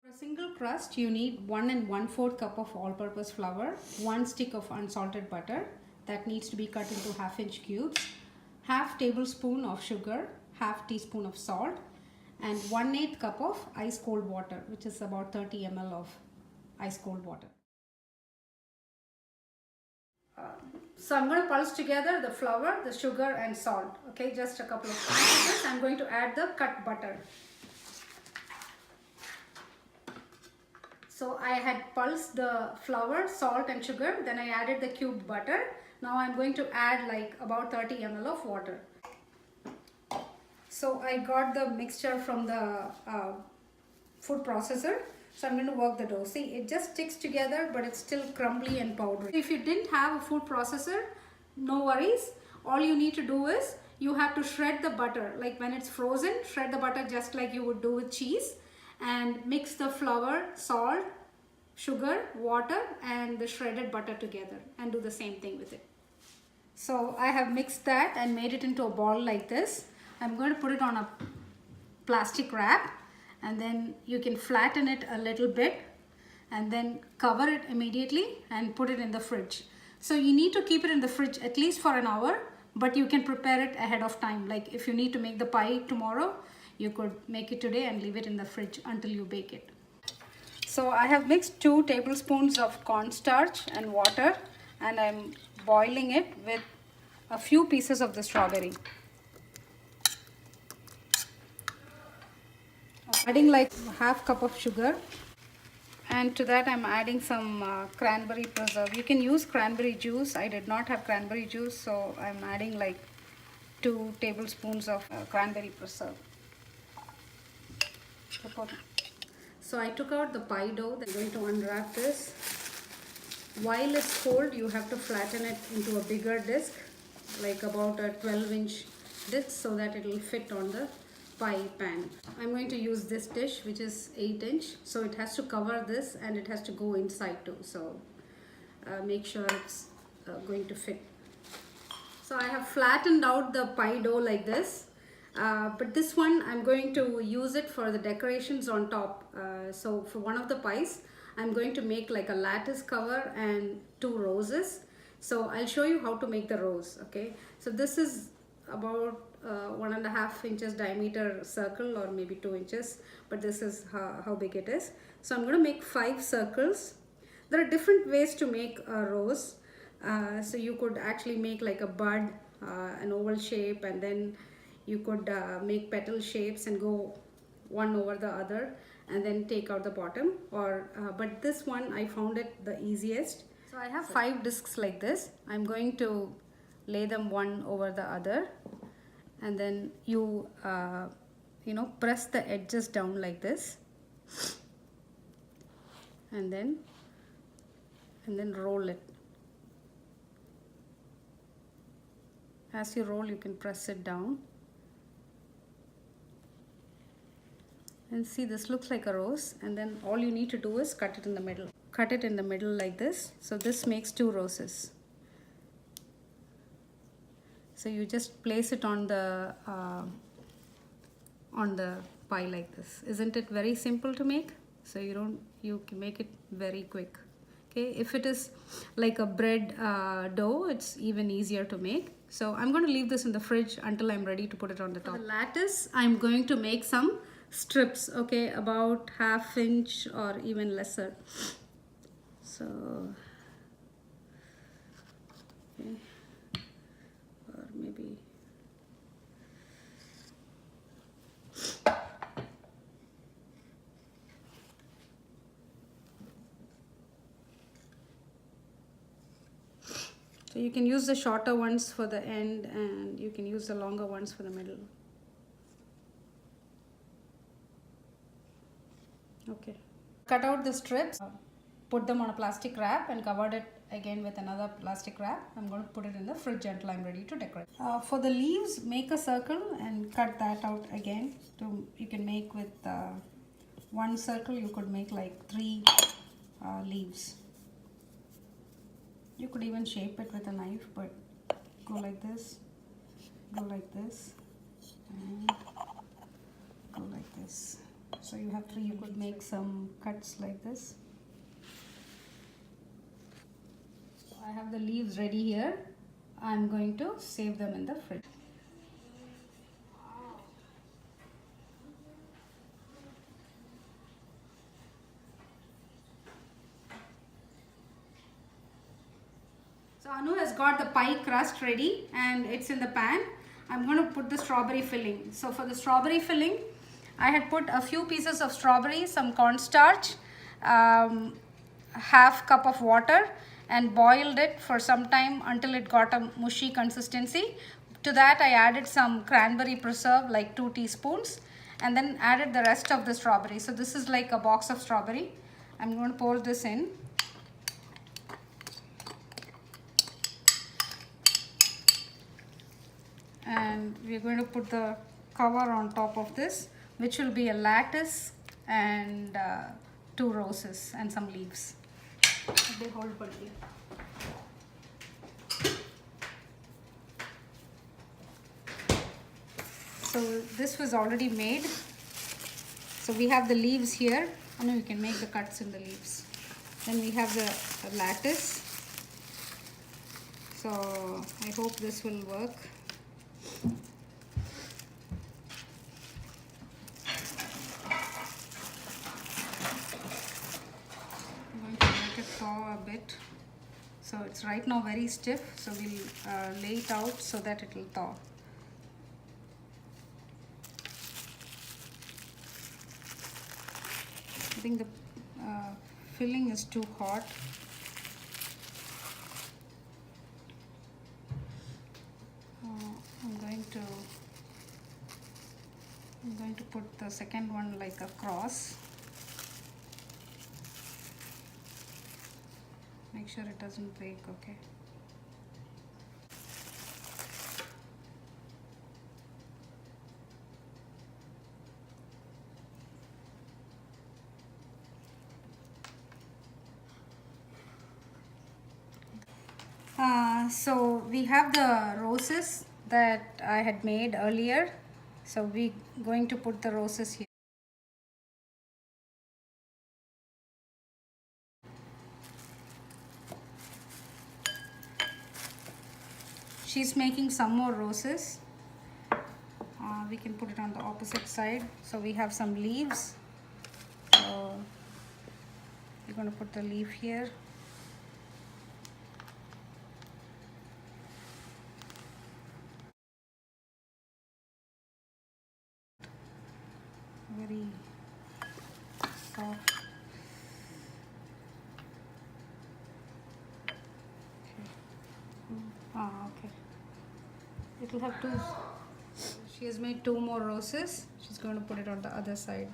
For a single crust, you need 1 1/4 cup of all-purpose flour, 1 stick of unsalted butter that needs to be cut into half-inch cubes, half tablespoon of sugar, half teaspoon of salt, and 1/8 cup of ice cold water, which is about 30 ml of ice cold water. So I'm going to pulse together the flour, the sugar and salt. Okay, just a couple of minutes. I'm going to add the cut butter. So I had pulsed the flour, salt and sugar, then I added the cubed butter. Now I'm going to add like about 30 ml of water. So I got the mixture from the food processor. So I'm going to work the dough. See, it just sticks together, but it's still crumbly and powdery. If you didn't have a food processor, no worries. All you need to do is you have to shred the butter. Like when it's frozen, shred the butter just like you would do with cheese, and mix the flour, salt, sugar, water and the shredded butter together and do the same thing with it. So I have mixed that and made it into a ball like this. I'm going to put it on a plastic wrap, and then you can flatten it a little bit and then cover it immediately and put it in the fridge. So you need to keep it in the fridge at least for an hour, but you can prepare it ahead of time. Like if you need to make the pie tomorrow, you could make it today and leave it in the fridge until you bake it. So I have mixed 2 tablespoons of cornstarch and water, and I'm boiling it with a few pieces of the strawberry. Adding like half cup of sugar, and to that I'm adding some cranberry preserve. You can use cranberry juice. I did not have cranberry juice, so I'm adding like 2 tablespoons of cranberry preserve. So I took out the pie dough. I'm going to unwrap this. While it's cold, you have to flatten it into a bigger disc, like about a 12-inch disc, so that it will fit on the pie pan. I'm going to use this dish, which is 8-inch, so it has to cover this and it has to go inside too. So make sure it's going to fit. So I have flattened out the pie dough like this, but this one I'm going to use it for the decorations on top. So for one of the pies, I'm going to make like a lattice cover and 2 roses. So I'll show you how to make the rose. Okay, so this is about 1.5 inches diameter circle, or maybe 2 inches, but this is how big it is. So I'm going to make 5 circles. There are different ways to make a rose. So you could actually make like a bud, an oval shape, and then you could make petal shapes and go one over the other and then take out the bottom, or but this one I found it the easiest. So I have 5 discs like this. I'm going to lay them one over the other, and then you press the edges down like this, and then roll it. As you roll, you can press it down, and see, this looks like a rose. And then all you need to do is cut it in the middle. Cut it in the middle like this. So this makes 2 roses. So you just place it on the pie like this. Isn't it very simple to make? So you can make it very quick. Okay, if it is like a bread dough, it's even easier to make. So I'm going to leave this in the fridge until I'm ready to put it on the top. For the lattice, I'm going to make some strips. Okay, about 1/2 inch or even lesser. So okay. Or maybe so you can use the shorter ones for the end, and you can use the longer ones for the middle. Okay, cut out the strips, put them on a plastic wrap and covered it again with another plastic wrap. I'm going to put it in the fridge until I'm ready to decorate. For the leaves, make a circle and cut that out again. You can make with 1 circle, you could make like 3 leaves. You could even shape it with a knife, but go like this, and go like this. So you have to, you could make some cuts like this. So I have the leaves ready here. I'm going to save them in the fridge. So Anu has got the pie crust ready and it's in the pan. I'm going to put the strawberry filling. So for the strawberry filling, I had put a few pieces of strawberry, some cornstarch, half cup of water, and boiled it for some time until it got a mushy consistency. To that I added some cranberry preserve, like 2 teaspoons, and then added the rest of the strawberry. So this is like a box of strawberry. I'm going to pour this in. And we're going to put the cover on top of this, which will be a lattice and 2 roses and some leaves. They hold badly. So this was already made. So we have the leaves here. I know you can make the cuts in the leaves. Then we have the lattice. So I hope this will work. I'm going to let it thaw a bit. So it's right now very stiff, so we'll lay it out so that it will thaw. I think the filling is too hot. I'm going to put the second one like a cross. Make sure it doesn't break, okay? So we have the roses that I had made earlier. So we're going to put the roses here. She's making some more roses. We can put it on the opposite side. So we have some leaves. So we're going to put the leaf here. Very soft. Okay. It will have 2. She has made 2 more roses. She's going to put it on the other side.